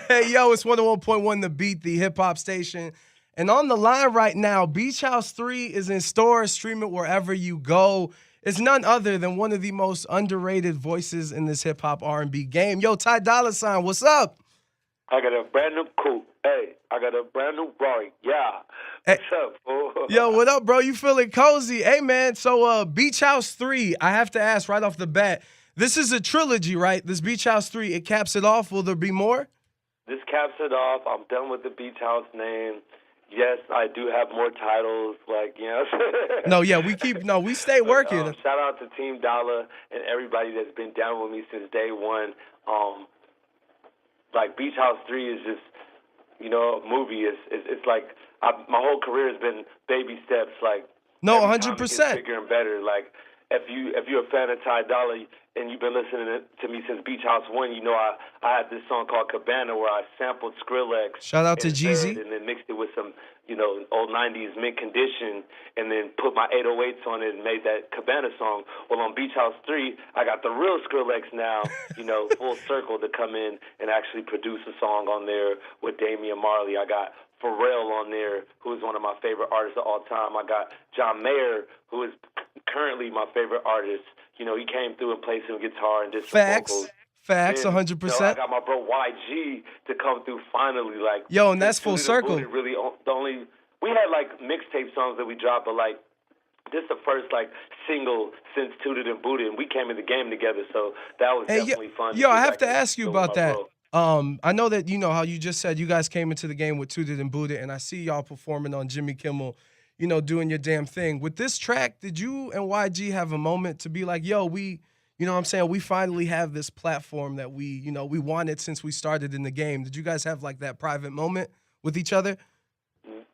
Hey, yo, it's 101.1 The Beat, the hip hop station. And on the line right now, Beach House 3 is in stores. Stream it wherever you go. It's none other than one of the most underrated voices in this hip hop R&B game. Yo, Ty Dolla Sign, what's up? I got a brand new coupe. Hey, I got a brand new Rory. Yeah. Hey, What's up, fool? yo, what up, bro? You feeling cozy? Hey, man, so Beach House 3, I have to ask right off the bat, this is a trilogy, right? This Beach House 3, it caps it off. Will there be more? This caps it off. I'm done with the Beach House name. Yes, I do have more titles, like, you know. No, yeah, we stay But, working. shout out to Team Dolla and everybody that's been down with me since day one. Like, Beach House 3 is just, a movie. It's like my whole career has been baby steps. Like No, every time it gets 100%. bigger and better. Like if you're a fan of Ty Dolla and you've been listening to me since Beach House 1, I had this song called Cabana where I sampled Skrillex Shout out to and Zed Jeezy. and then mixed it with some old 90s mint condition and then put my 808s on it and made that Cabana song. Well, on Beach House 3, I got the real Skrillex now, full circle to come in and actually produce a song on there with Damian Marley. I got Pharrell on there, who is one of my favorite artists of all time. I got John Mayer, who is currently my favorite artist. He came through and played some guitar and did some vocals. Facts, Then, I 100%. got my bro YG to come through finally. Like, Yo, and that's full Tooted and circle. Booted really the only we had like mixtape songs that we dropped, but like this the first like single since Tooted and Booted, and we came in the game together, so that was Hey, yo, definitely fun. yo, get I have back to in the ask you studio with about my that. bro. I know that you know how you just said you guys came into the game with Tooted and Booted, and I see y'all performing on Jimmy Kimmel, doing your damn thing. With this track, did you and YG have a moment to be like, yo, what I'm saying, we finally have this platform that we wanted since we started in the game. Did you guys have like that private moment with each other?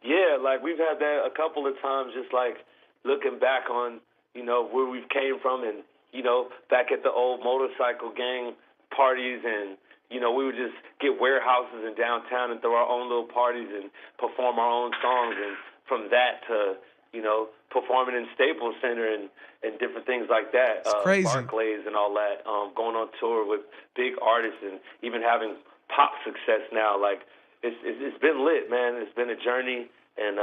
Yeah, like we've had that a couple of times, just like looking back on, where we've came from and, back at the old motorcycle gang parties and, we would just get warehouses in downtown and throw our own little parties and perform our own songs. And from that to, performing in Staples Center and different things like that, It's crazy. Barclays and all that, going on tour with big artists and even having pop success now, like, it's been lit, man. It's been a journey, and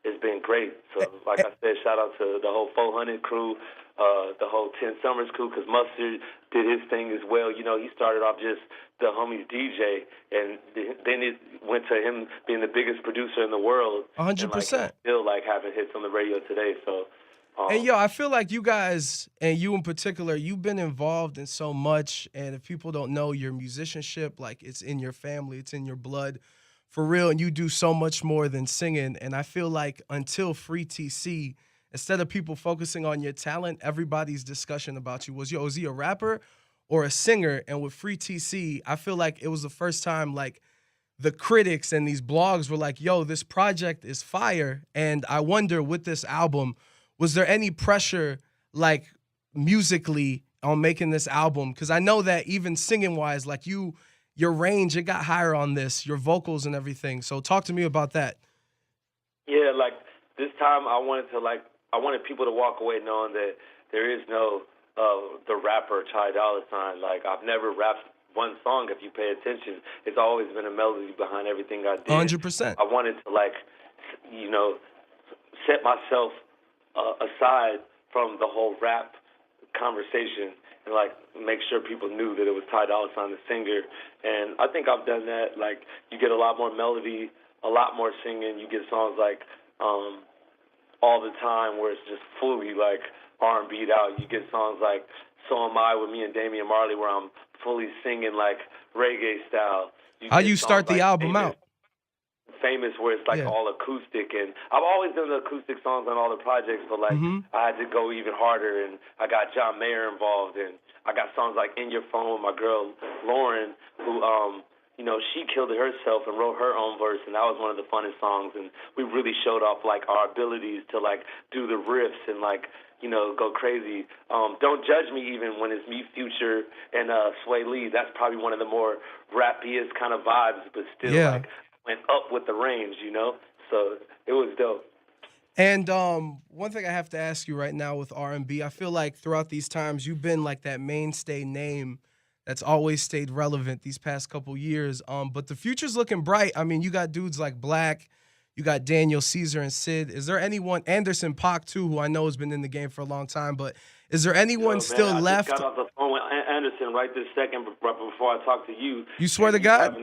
it's been great. So, like I said, shout out to the whole 400 crew, the whole 10 Summers crew, because Mustard did his thing as well. He started off just the homies DJ, and then it went to him being the biggest producer in the world, and like 100%. still like having hits on the radio today. So, And yo, I feel like you guys, and you in particular, you've been involved in so much. And if people don't know your musicianship, like it's in your family, it's in your blood for real. And you do so much more than singing. And I feel like until Free TC, instead of people focusing on your talent, everybody's discussion about you was, yo, is he a rapper or a singer? And with Free TC, I feel like it was the first time like the critics and these blogs were like, yo, this project is fire. And I wonder with this album, was there any pressure, like musically, on making this album? Because I know that even singing wise, like your range, it got higher on this, your vocals and everything. So talk to me about that. yeah, like this time I wanted people to walk away knowing that there is no the rapper Ty Dolla Sign. Like I've never rapped one song. If you pay attention, it's always been a melody behind everything I did. 100%. I wanted to set myself aside from the whole rap conversation and like make sure people knew that it was Ty Dolla Sign, the singer. And I think I've done that. Like you get a lot more melody, a lot more singing. You get songs like All the Time where it's just fully like R&B'd out. You get songs like So Am I with me and Damian Marley where I'm fully singing like reggae style. How Get you songs start the like album Famous, out? Famous where it's like Yeah. all acoustic, and I've always done the acoustic songs on all the projects, but like Mm-hmm. I had to go even harder, and I got John Mayer involved, and I got songs like In Your Phone with my girl Lauren, who she killed it herself and wrote her own verse, and that was one of the funnest songs, and we really showed off like our abilities to like do the riffs and like go crazy. Don't Judge Me even when it's me, Future, and Sway Lee. That's probably one of the more rappiest kind of vibes, but still Yeah. like went up with the range. So it was dope. And one thing I have to ask you right now with R&B, I feel like throughout these times you've been like that mainstay name that's always stayed relevant these past couple years. But the future's looking bright. I mean, you got dudes like Black, you got Daniel, Caesar, and Sid. Is there anyone, Anderson Paak too, who I know has been in the game for a long time, but is there anyone Yo, man, still I just left? got off the phone with Anderson right this second, right before I talk to you. You swear And to God?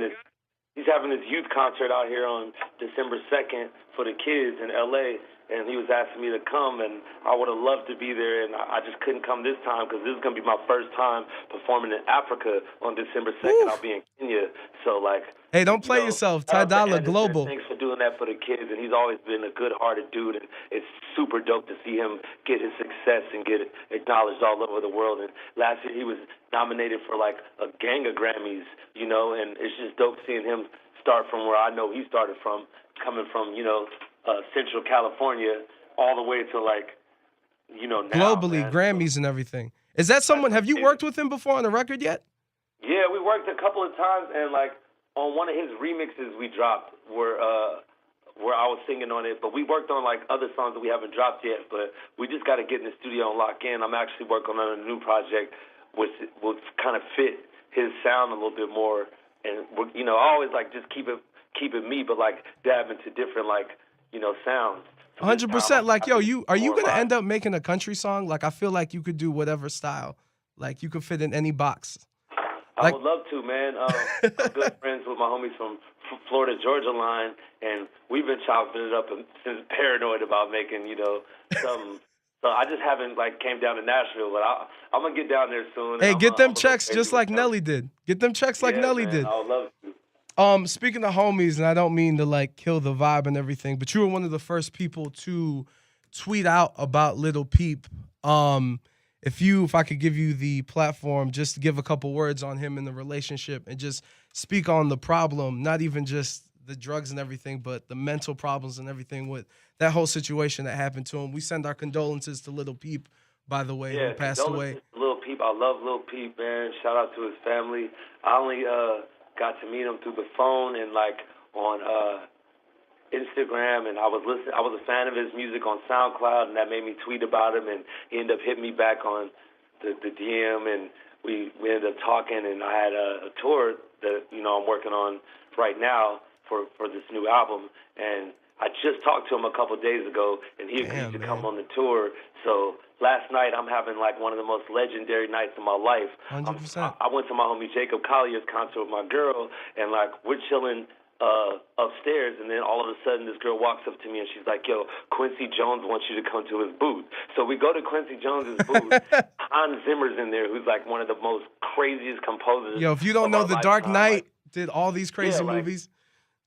he's having this youth concert out here on December 2nd for the kids in L.A., and he was asking me to come, and I would have loved to be there, and I just couldn't come this time because this is going to be my first time performing in Africa on December 2nd. Woo. I'll be in Kenya, so, like, Hey, don't play yourself. Ty Dolla Global. Thanks for doing that for the kids, and he's always been a good-hearted dude, and it's super dope to see him get his success and get acknowledged all over the world. And last year he was nominated for, like, a gang of Grammys, you know, and it's just dope seeing him start from where I know he started from, coming from, you know, Central California all the way to, like, you know, now. Globally, man. Grammys and everything. Is that someone, have you worked with him before on a record yet? Yeah, we worked a couple of times, and, like, on one of his remixes we dropped where I was singing on it, but we worked on, like, other songs that we haven't dropped yet, but we just got to get in the studio and lock in. I'm actually working on a new project which will kind of fit his sound a little bit more, and, you know, I always, like, just keep it me, but, like, dab into different, like, you know, sounds. 100%. Like, yo, are you going to end up making a country song? Like, I feel like you could do whatever style. Like, you could fit in any box. I would love to, man. I'm good friends with my homies from Florida Georgia line, and we've been chopping it up and since paranoid about making, you know, something. So I just haven't, like, came down to Nashville, but I'm going to get down there soon. Hey, get them checks just like Nelly did. Get them checks like Nelly did. I would love to. Speaking of homies, and I don't mean to, like, kill the vibe and everything, but you were one of the first people to tweet out about Lil Peep. If I could give you the platform, just to give a couple words on him and the relationship and just speak on the problem, not even just the drugs and everything, but the mental problems and everything with that whole situation that happened to him. We send our condolences to Lil Peep, by the way, who passed away. Lil Peep, I love Lil Peep, man. Shout out to his family. I only got to meet him through the phone and, like, on Instagram, and I was a fan of his music on SoundCloud, and that made me tweet about him, and he ended up hitting me back on the DM, and we ended up talking, and I had a tour that, you know, I'm working on right now for this new album, and I just talked to him a couple of days ago, and he agreed to come on the tour. So last night I'm having, like, one of the most legendary nights of my life. 100%. I went to my homie Jacob Collier's concert with my girl, and, like, we're chilling upstairs, and then all of a sudden this girl walks up to me and she's like, yo, Quincy Jones wants you to come to his booth. So we go to Quincy Jones's booth. Hans Zimmer's in there, who's, like, one of the most craziest composers. Yo, if you don't know, The Dark Knight did all these crazy movies.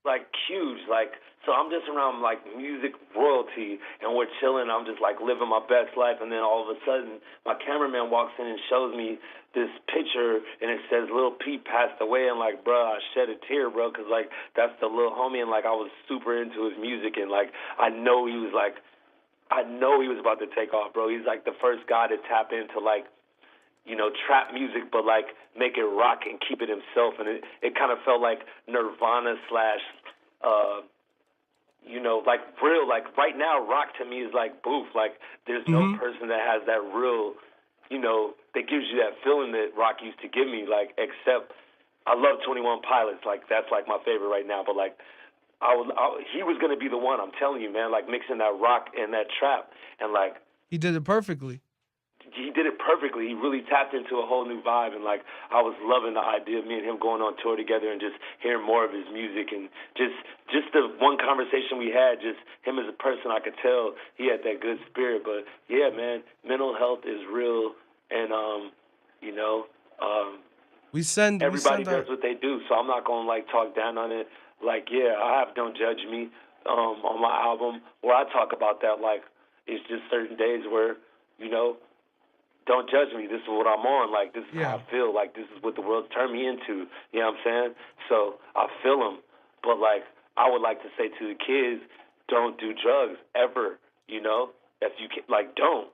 Like, huge, like, so I'm just around, like, music royalty, and we're chilling. I'm just, like, living my best life, and then all of a sudden, my cameraman walks in and shows me this picture, and it says Lil Peep passed away, and, like, bro, I shed a tear, bro, because, like, that's the little homie, and, like, I was super into his music, and, like, I know he was about to take off, bro. He's, like, the first guy to tap into, like, you know, trap music, but, like, make it rock and keep it himself, and it kind of felt like Nirvana slash, you know, like, real, like, right now, rock to me is like Booth. Like, there's no person that has that real, you know, that gives you that feeling that rock used to give me, like, except I love 21 Pilots. Like, that's, like, my favorite right now. But, like, he was going to be the one, I'm telling you, man, like, mixing that rock and that trap. And, like, he did it perfectly. He did it perfectly. He really tapped into a whole new vibe, and, like, I was loving the idea of me and him going on tour together and just hearing more of his music, and just the one conversation we had, just him as a person, I could tell he had that good spirit. But yeah, man, mental health is real, and you know, everybody does what they do, so I'm not gonna, like, talk down on it. Like, yeah, I have Don't Judge Me on my album, where I talk about that. Like, it's just certain days where, you know, don't judge me. This is what I'm on. Like, this is how I feel. Like, this is what the world's turned me into. You know what I'm saying? So I feel them. But, like, I would like to say to the kids, don't do drugs ever, you know? If you can, like, don't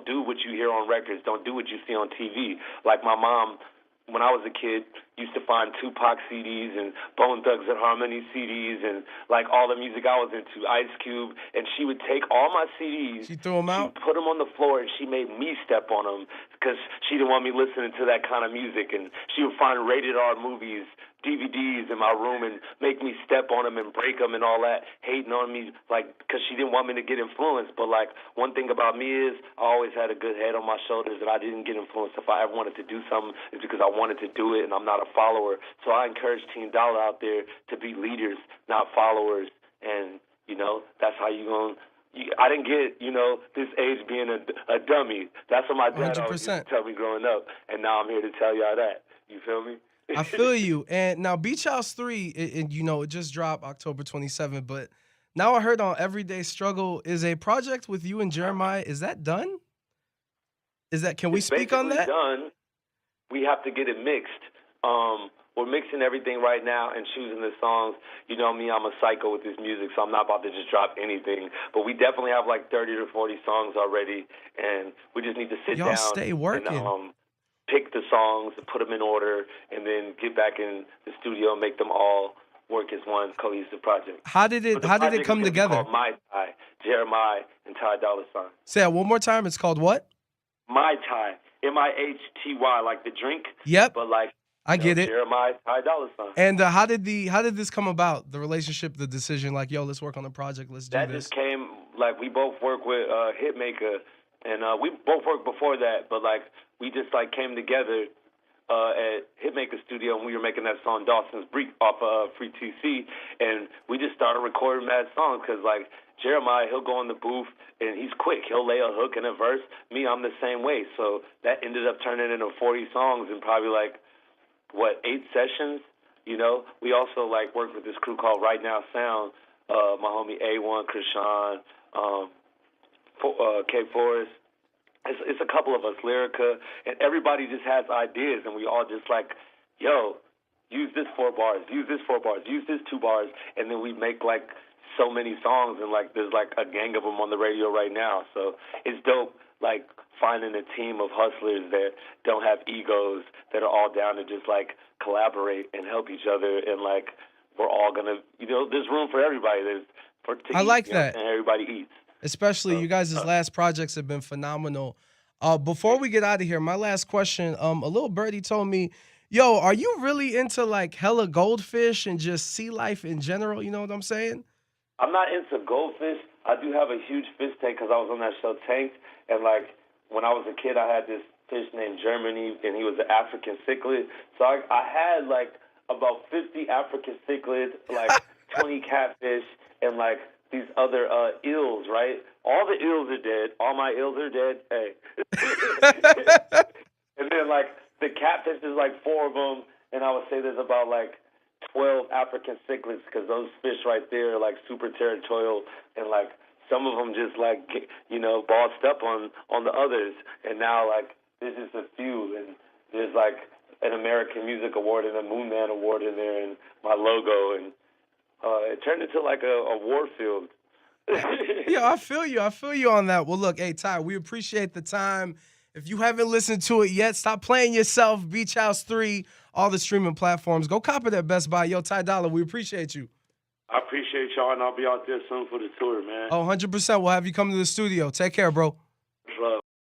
do what you hear on records. Don't do what you see on TV. Like, my mom, when I was a kid, used to find Tupac CDs and Bone Thugs and Harmony CDs and like all the music I was into, Ice Cube, and she would take all my CDs, She threw them out? she put them on the floor, and she made me step on them because she didn't want me listening to that kind of music, and she would find rated R movies, DVDs in my room and make me step on them and break them and all that, hating on me, like, because she didn't want me to get influenced. But, like, one thing about me is I always had a good head on my shoulders, and I didn't get influenced. If I ever wanted to do something, it's because I wanted to do it, and I'm not a follower. So I encourage Team Dolla out there to be leaders, not followers. And, you know, that's how you're going to. I didn't get, you know, this age being a dummy. That's what my dad always used to tell me growing up, and now I'm here to tell y'all that. You feel me? I feel you. And now Beach House 3, you know, it just dropped October 27th, but now I heard on Everyday Struggle is a project with you and Jeremih. Is that done? Can we speak on that? It's done. We have to get it mixed. We're mixing everything right now and choosing the songs. You know me, I'm a psycho with this music, so I'm not about to just drop anything. But we definitely have like 30 to 40 songs already, and we just need to sit Y'all down stay working. and pick the songs and put them in order, and then get back in the studio and make them all work as one cohesive project. How did it come together? It's called My Tie, Jeremih and Ty Dolla $ign. Say that one more time. It's called what? My Tie, MIHTY, like the drink. Yep. But like I get it. Jeremih, Ty Dolla $ign. And how did this come about? The relationship, the decision, like, yo, let's work on the project. Let's do that this. That just came, like, we both work with Hitmaker, and we both worked before that, but like we just like came together at Hitmaker Studio, and we were making that song Dawson's Break off of Free TC, and we just started recording mad songs because like Jeremih, he'll go in the booth and he's quick. He'll lay a hook and a verse. Me, I'm the same way. So that ended up turning into 40 songs in probably like 8 sessions. You know, we also like worked with this crew called Right Now Sound. My homie A1, Krishan, K Forrest. It's a couple of us, Lyrica, and everybody just has ideas, and we all just like, yo, use this 4 bars, use this 4 bars, use this 2 bars, and then we make like so many songs, and like there's like a gang of them on the radio right now. So it's dope, like finding a team of hustlers that don't have egos, that are all down to just like collaborate and help each other, and like we're all gonna, you know, there's room for everybody. I like that, and everybody eats. Especially you guys' last projects have been phenomenal. Before we get out of here, my last question, a little birdie told me, yo, are you really into like hella goldfish and just sea life in general? You know what I'm saying? I'm not into goldfish. I do have a huge fish tank because I was on that show Tanked. And like when I was a kid, I had this fish named Jeremih, and he was an African cichlid. So I had like about 50 African cichlids, like 20 catfish, and like these other eels, right? All the eels are dead. All my eels are dead. Hey. And then, like, the catfish is like 4 of them, and I would say there's about, like, 12 African cichlids because those fish right there are, like, super territorial, and, like, some of them just, like, you know, bossed up on the others. And now, like, there's just a few, and there's, like, an American Music Award and a Moon Man Award in there, and my logo, and it turned into like a war field. Yeah, I feel you on that. Well, look, hey, Ty, we appreciate the time. If you haven't listened to it yet, stop playing yourself. Beach House 3, all the streaming platforms. Go cop it at Best Buy. Yo, Ty Dolla, we appreciate you. I appreciate y'all, and I'll be out there soon for the tour, man. Oh, 100%. We'll have you come to the studio. Take care, bro.